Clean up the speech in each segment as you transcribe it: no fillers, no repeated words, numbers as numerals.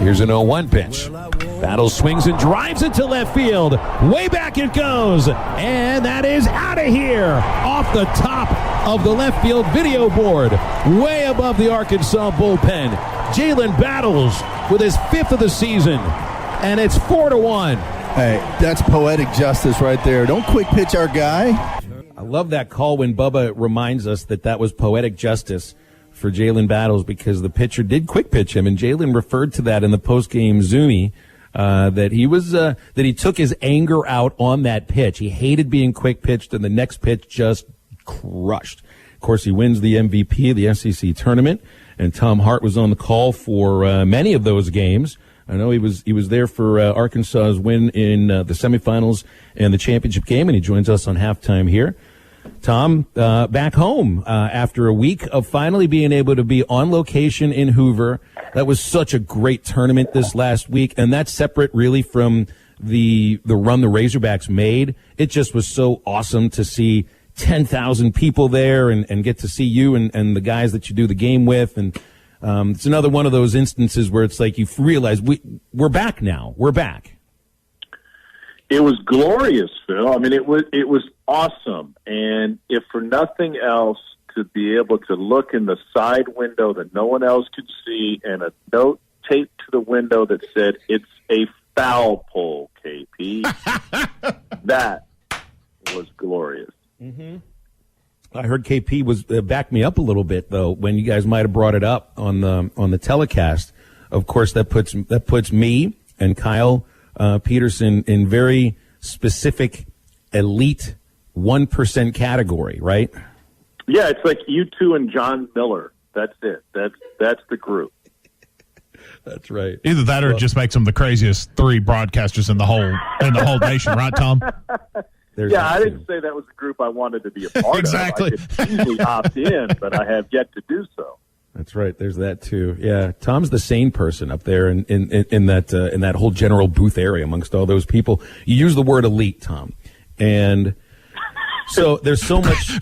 Here's an 0-1 pitch. Battles swings and drives it to left field. Way back it goes. And that is out of here. Off the top of the left field video board. Way above the Arkansas bullpen. Jalen Battles with his 5th of the season. And it's 4-1. Hey, that's poetic justice right there. Don't quick pitch our guy. I love that call when Bubba reminds us that was poetic justice for Jalen Battles, because the pitcher did quick pitch him, and Jalen referred to that in the postgame Zoomy, that he took his anger out on that pitch. He hated being quick pitched, and the next pitch just crushed. Of course, he wins the MVP of the SEC tournament, and Tom Hart was on the call for many of those games. I know he was there for Arkansas's win in the semifinals and the championship game, and he joins us on halftime here. Tom, back home after a week of finally being able to be on location in Hoover. That was such a great tournament this last week, and that's separate really from the run the Razorbacks made. It just was so awesome to see 10,000 people there and get to see you and the guys that you do the game with. And it's another one of those instances where it's like you realize we're back now. We're back. It was glorious, Phil. I mean, it was awesome. And if for nothing else, to be able to look in the side window that no one else could see and a note taped to the window that said, "It's a foul pole, KP." That was glorious. Mm-hmm. I heard KP was back me up a little bit, though, when you guys might have brought it up on the telecast. Of course, that puts me and Kyle Peterson in very specific elite 1% category, right? Yeah, it's like you two and John Miller. That's it. That's the group. That's right. Either that or it just makes them the craziest 3 broadcasters in the whole nation, right, Tom? I didn't say that was the group I wanted to be a part exactly. of. I could easily opt in, but I have yet to do so. That's right. There's that too. Yeah, Tom's the sane person up there in that whole general booth area amongst all those people. You use the word elite, Tom, and so there's so much.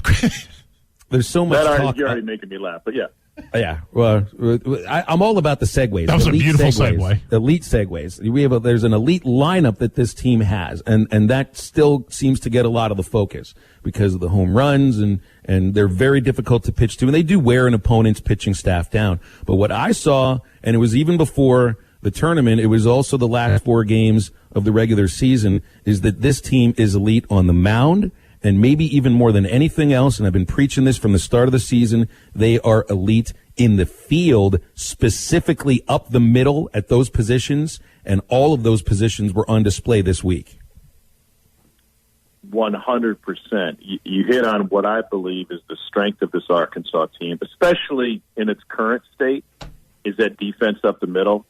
There's so much talk. You're already making me laugh, but yeah. Yeah, well, I'm all about the segues. That was elite a beautiful segue. Elite segues. There's an elite lineup that this team has, and that still seems to get a lot of the focus because of the home runs, and they're very difficult to pitch to, and they do wear an opponent's pitching staff down. But what I saw, and it was even before the tournament, it was also the last 4 games of the regular season, is that this team is elite on the mound. And maybe even more than anything else, and I've been preaching this from the start of the season, they are elite in the field, specifically up the middle at those positions, and all of those positions were on display this week. 100%. You hit on what I believe is the strength of this Arkansas team, especially in its current state, is that defense up the middle.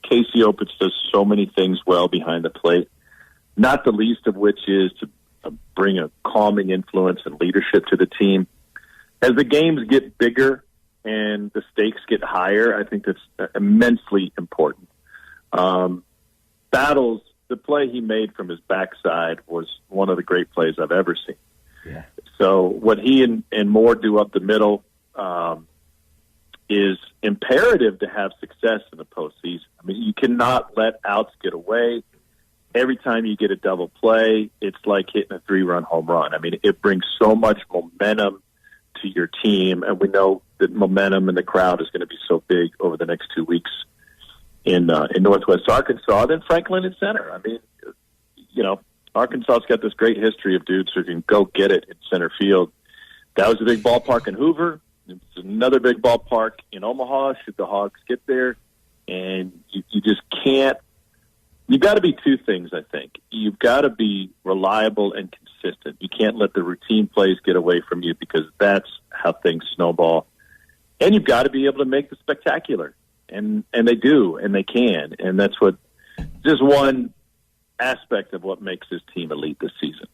Casey Opitz does so many things well behind the plate. Not the least of which is to bring a calming influence and leadership to the team. As the games get bigger and the stakes get higher, I think that's immensely important. Battles, the play he made from his backside was one of the great plays I've ever seen. Yeah. So what he and Moore do up the middle is imperative to have success in the postseason. I mean, you cannot let outs get away. Every time you get a double play, it's like hitting a 3-run home run. I mean, it brings so much momentum to your team, and we know that momentum in the crowd is going to be so big over the next 2 weeks in Northwest Arkansas. Then Franklin in center. I mean, Arkansas's got this great history of dudes who can go get it in center field. That was a big ballpark in Hoover. It's another big ballpark in Omaha should the Hogs get there. And you just can't. You've got to be 2 things, I think. You've got to be reliable and consistent. You can't let the routine plays get away from you because that's how things snowball. And you've got to be able to make the spectacular. And they do, and they can. And that's what just one aspect of what makes this team elite this season.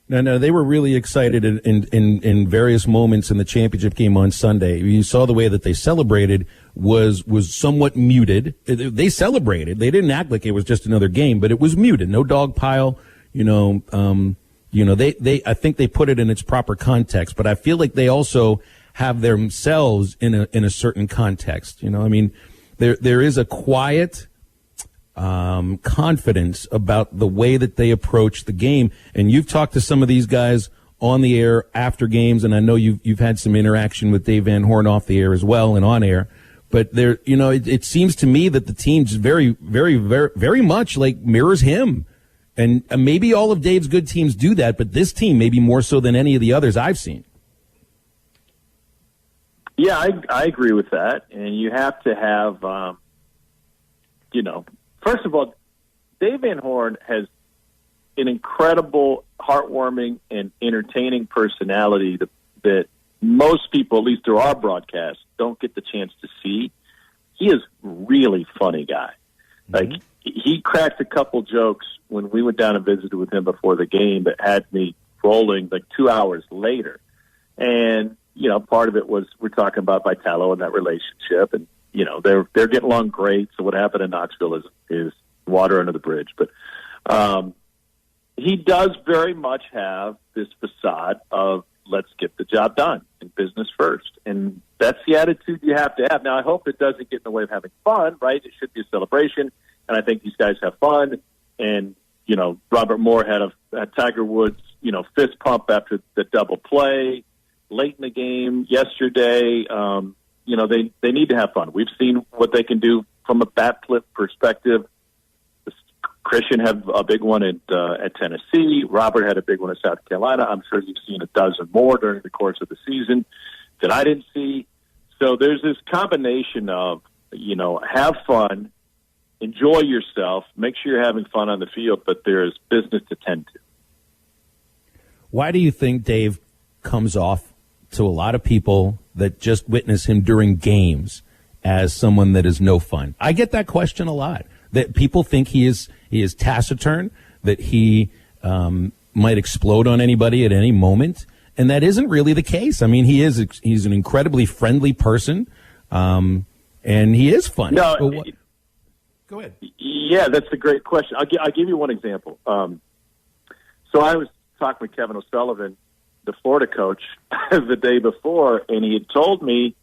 No, they were really excited in various moments in the championship game on Sunday. You saw the way that they celebrated was somewhat muted. They celebrated. They didn't act like it was just another game, but it was muted. No dog pile. I think they put it in its proper context, but I feel like they also have themselves in a certain context. there is a quiet confidence about the way that they approach the game. And you've talked to some of these guys on the air after games, and I know you've had some interaction with Dave Van Horn off the air as well and on air. But there, it seems to me that the team just very, very, very, very much like mirrors him. And maybe all of Dave's good teams do that, but this team maybe more so than any of the others I've seen. Yeah, I agree with that. And you have to have, first of all, Dave Van Horn has an incredible, heartwarming, and entertaining personality that most people, at least through our broadcast, don't get the chance to see. He is a really funny guy. Like, he cracked a couple jokes when we went down and visited with him before the game that had me rolling like 2 hours later. And, part of it was we're talking about Vitalo and that relationship. And, they're getting along great. So what happened in Knoxville is water under the bridge. But he does very much have this facade of let's get the job done and business first. And that's the attitude you have to have. Now, I hope it doesn't get in the way of having fun, right? It should be a celebration. And I think these guys have fun. And, Robert Moore had Tiger Woods, fist pump after the double play late in the game yesterday. They need to have fun. We've seen what they can do from a bat flip perspective. Christian had a big one at Tennessee. Robert had a big one at South Carolina. I'm sure you've seen a dozen more during the course of the season that I didn't see. So there's this combination of, have fun, enjoy yourself, make sure you're having fun on the field, but there's business to tend to. Why do you think Dave comes off to a lot of people that just witness him during games as someone that is no fun? I get that question a lot. That people think he is taciturn, that he might explode on anybody at any moment, and that isn't really the case. I mean, he's an incredibly friendly person, and he is funny. No, go ahead. Yeah, that's a great question. I'll give you one example. So I was talking with Kevin O'Sullivan, the Florida coach, the day before, and he had told me,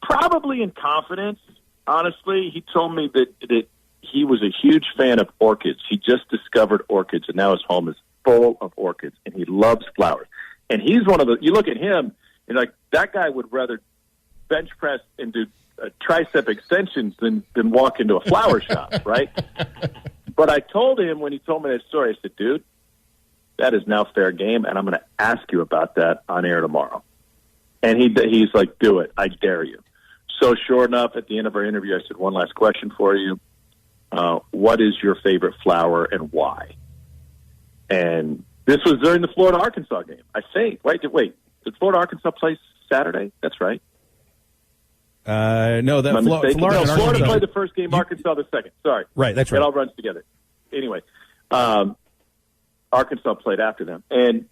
probably in confidence, honestly, he told me that he was a huge fan of orchids. He just discovered orchids, and now his home is full of orchids, and he loves flowers. And he's one of you look at him, and like, that guy would rather bench press and do tricep extensions than walk into a flower shop, right? But I told him when he told me that story, I said, dude, that is now fair game, and I'm going to ask you about that on air tomorrow. And he's like, do it. I dare you. So sure enough, at the end of our interview, I said, one last question for you. What is your favorite flower and why? And this was during the Florida-Arkansas game, I think. Wait, did Florida-Arkansas play Saturday? That's right. No, Florida played the first game, Arkansas the second. Sorry. Right, that's right. It all runs together. Anyway, Arkansas played after them. And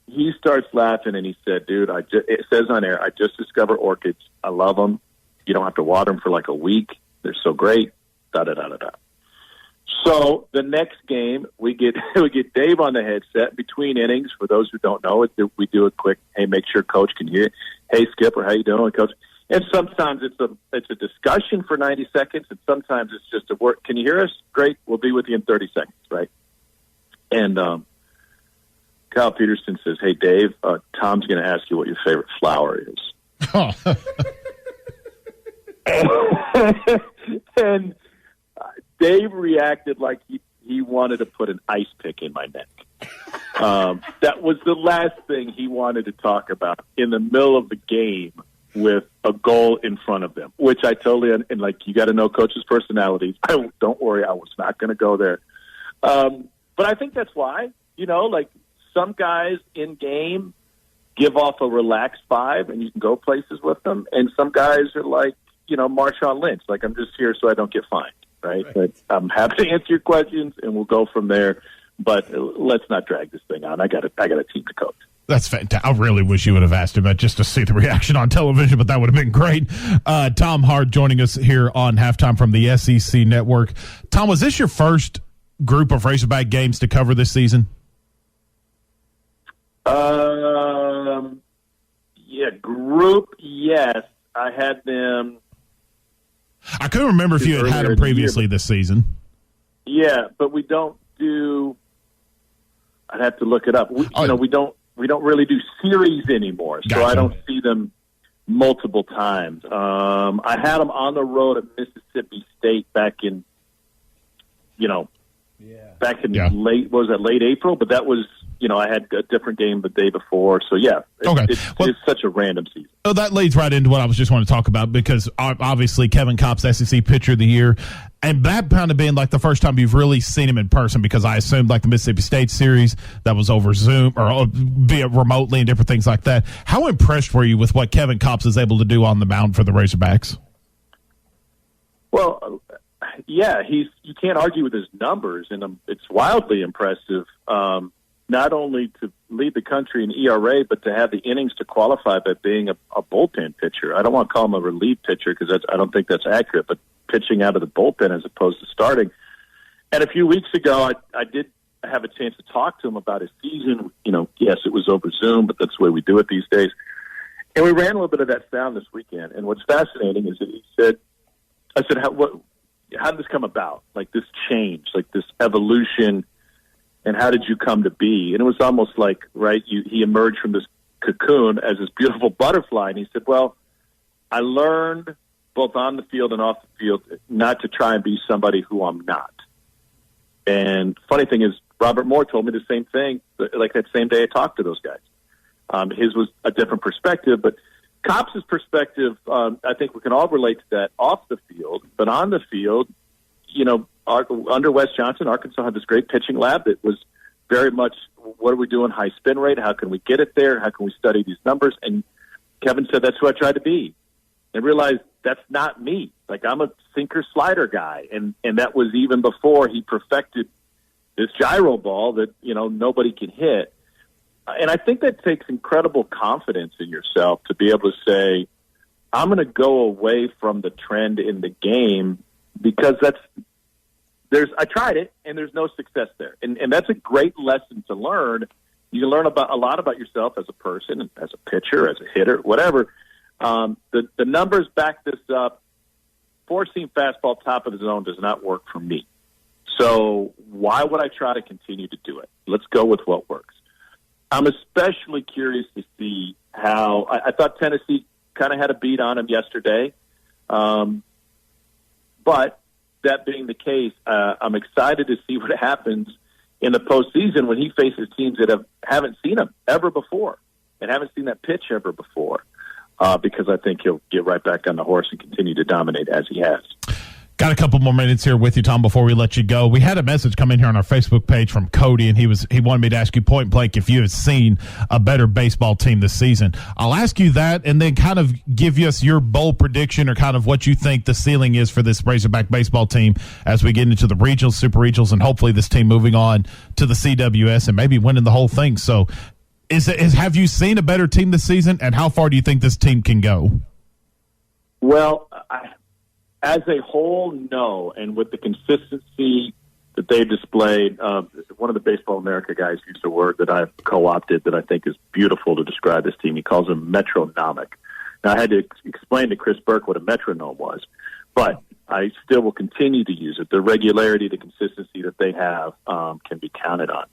he starts laughing, and he said, dude, it says on air, I just discovered orchids. I love them. You don't have to water them for like a week. They're so great. Da-da-da-da-da. So the next game, we get Dave on the headset between innings. For those who don't know it, we do a quick, hey, make sure Coach can hear. Hey, Skipper, how you doing, Coach? And sometimes it's a discussion for 90 seconds, and sometimes it's just a word. Can you hear us? Great. We'll be with you in 30 seconds, right? And Kyle Peterson says, hey, Dave, Tom's going to ask you what your favorite flower is. And Dave reacted like he wanted to put an ice pick in my neck. That was the last thing he wanted to talk about in the middle of the game with a goal in front of them, which I totally, and like, you got to know coaches' personalities. Don't worry, I was not going to go there. But I think that's why, like, some guys in game give off a relaxed vibe and you can go places with them. And some guys are like, Marshawn Lynch, like, I'm just here so I don't get fined, right? But I'm happy to answer your questions and we'll go from there. But let's not drag this thing on. I got a team to coach. That's fantastic. I really wish you would have asked him that just to see the reaction on television, but that would have been great. Tom Hart joining us here on Halftime from the SEC Network. Tom, was this your first group of Razorback games to cover this season? Yeah, group, yes. I had them couldn't remember if you had him previously this season. Yeah, but we don't do. I'd have to look it up. We don't really do series anymore, so Gotcha. I don't see them multiple times. I had them on the road at Mississippi State back in late April, but that was, I had a different game the day before. So, yeah, it's such a random season. So that leads right into what I was just wanting to talk about, because obviously Kevin Kopps, SEC Pitcher of the Year, and that kind of being like the first time you've really seen him in person, because I assumed like the Mississippi State series that was over Zoom or via remotely and different things like that. How impressed were you with what Kevin Kopps is able to do on the mound for the Razorbacks? Well, yeah, you can't argue with his numbers, and it's wildly impressive. Not only to lead the country in ERA, but to have the innings to qualify by being a bullpen pitcher. I don't want to call him a relief pitcher because I don't think that's accurate, but pitching out of the bullpen as opposed to starting. And a few weeks ago, I did have a chance to talk to him about his season. Yes, it was over Zoom, but that's the way we do it these days. And we ran a little bit of that sound this weekend. And what's fascinating is that I said, how did this come about? Like this change, like this evolution, and how did you come to be? And it was almost like, right, he emerged from this cocoon as this beautiful butterfly. And he said, well, I learned both on the field and off the field not to try and be somebody who I'm not. And funny thing is, Robert Moore told me the same thing, like that same day I talked to those guys. His was a different perspective, but Kopps' perspective, I think we can all relate to that off the field. But on the field, under Wes Johnson, Arkansas had this great pitching lab that was very much, what are we doing, high spin rate? How can we get it there? How can we study these numbers? And Kevin said, that's who I tried to be. And realized that's not me. Like, I'm a sinker slider guy. And that was even before he perfected this gyro ball that, nobody can hit. And I think that takes incredible confidence in yourself to be able to say, I'm going to go away from the trend in the game because I tried it and there's no success there. And that's a great lesson to learn. You can learn a lot about yourself as a person, as a pitcher, as a hitter, whatever. The numbers back this up. Four-seam fastball top of the zone does not work for me. So why would I try to continue to do it? Let's go with what works. I'm especially curious to see how I thought Tennessee kind of had a beat on him yesterday. But that being the case, I'm excited to see what happens in the postseason when he faces teams that haven't seen him ever before and haven't seen that pitch ever before, because I think he'll get right back on the horse and continue to dominate as he has. Got a couple more minutes here with you, Tom, before we let you go. We had a message come in here on our Facebook page from Cody, and he wanted me to ask you point blank if you have seen a better baseball team this season. I'll ask you that and then kind of give us your bold prediction or kind of what you think the ceiling is for this Razorback baseball team as we get into the regionals, super regionals, and hopefully this team moving on to the CWS and maybe winning the whole thing. So have you seen a better team this season, and how far do you think this team can go? Well, as a whole, no. And with the consistency that they've displayed, one of the Baseball America guys used a word that I've co-opted that I think is beautiful to describe this team. He calls them metronomic. Now, I had to explain to Chris Burke what a metronome was, but I still will continue to use it. The regularity, the consistency that they have can be counted on.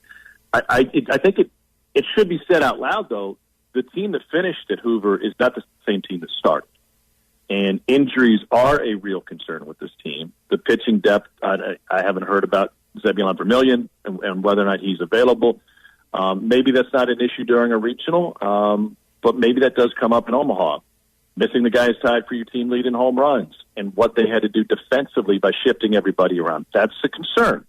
I think it should be said out loud, though, the team that finished at Hoover is not the same team that started. And injuries are a real concern with this team. The pitching depth, I haven't heard about Zebulon Vermillion and whether or not he's available. Maybe that's not an issue during a regional, but maybe that does come up in Omaha. Missing the guys tied for your team lead in home runs and what they had to do defensively by shifting everybody around. That's a concern.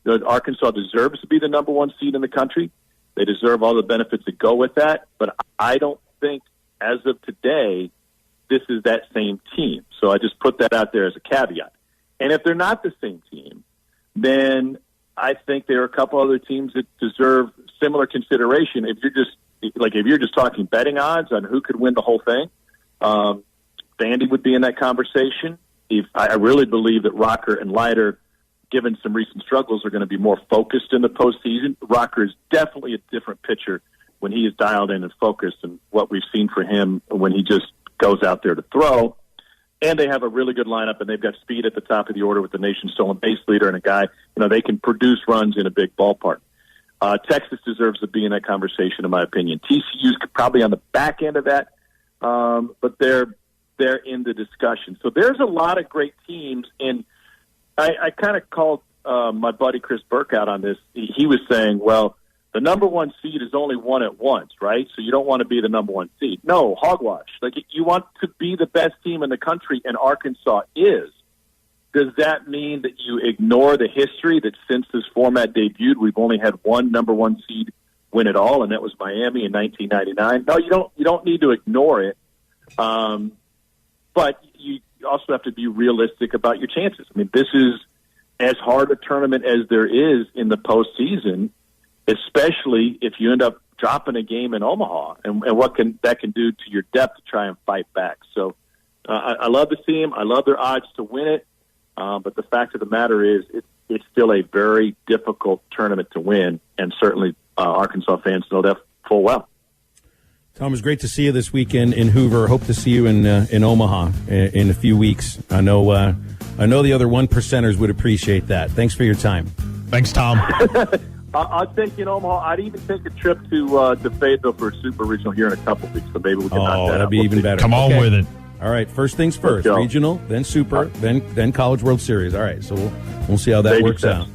Arkansas deserves to be the number one seed in the country. They deserve all the benefits that go with that. But I don't think, as of today, this is that same team. So I just put that out there as a caveat. And if they're not the same team, then I think there are a couple other teams that deserve similar consideration. If you're just talking betting odds on who could win the whole thing, Vandy would be in that conversation. I really believe that Rocker and Leiter, given some recent struggles, are going to be more focused in the postseason. Rocker is definitely a different pitcher when he is dialed in and focused, and what we've seen for him when he just goes out there to throw. And they have a really good lineup, and they've got speed at the top of the order with the nation's stolen base leader and a guy, they can produce runs in a big ballpark. Texas deserves to be in that conversation, in my opinion. TCU's probably on the back end of that, but they're in the discussion. So there's a lot of great teams, and I kind of called my buddy Chris Burke out on this. He was saying, well, the number one seed is only won at once, right? So you don't want to be the number one seed. No, hogwash. Like, you want to be the best team in the country, and Arkansas is. Does that mean that you ignore the history that since this format debuted, we've only had one number one seed win it all, and that was Miami in 1999? No, you don't need to ignore it. But you also have to be realistic about your chances. I mean, this is as hard a tournament as there is in the postseason, especially if you end up dropping a game in Omaha, and what that can do to your depth to try and fight back. So I love to see them. I love their odds to win it. But the fact of the matter is it's still a very difficult tournament to win, and certainly Arkansas fans know that full well. Tom, it was great to see you this weekend in Hoover. Hope to see you in Omaha in a few weeks. I know the other 1%ers would appreciate that. Thanks for your time. Thanks, Tom. I'll take you in Omaha. I'd even take a trip to Fayetteville for a super regional here in a couple of weeks. So maybe we can knock that out. That'd be even better. Come on with it. All right, first things first. Regional, then super, then College World Series. All right, so we'll see how that works out.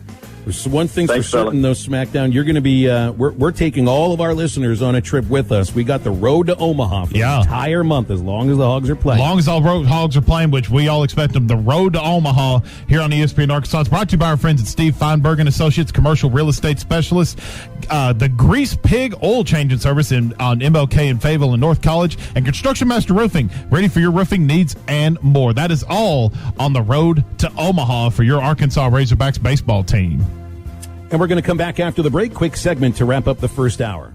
There's one thing for certain, though, SmackDown. You're going to be we're taking all of our listeners on a trip with us. We got the road to Omaha for the entire month, as long as the Hogs are playing. As long as all Hogs are playing, which we all expect them. The road to Omaha here on ESPN Arkansas. It's brought to you by our friends at Steve Feinberg and Associates, commercial real estate specialists. The Grease Pig oil changing service on MLK in Fayetteville and North College, and Construction Master Roofing, ready for your roofing needs and more. That is all on the road to Omaha for your Arkansas Razorbacks baseball team. And we're going to come back after the break. Quick segment to wrap up the first hour.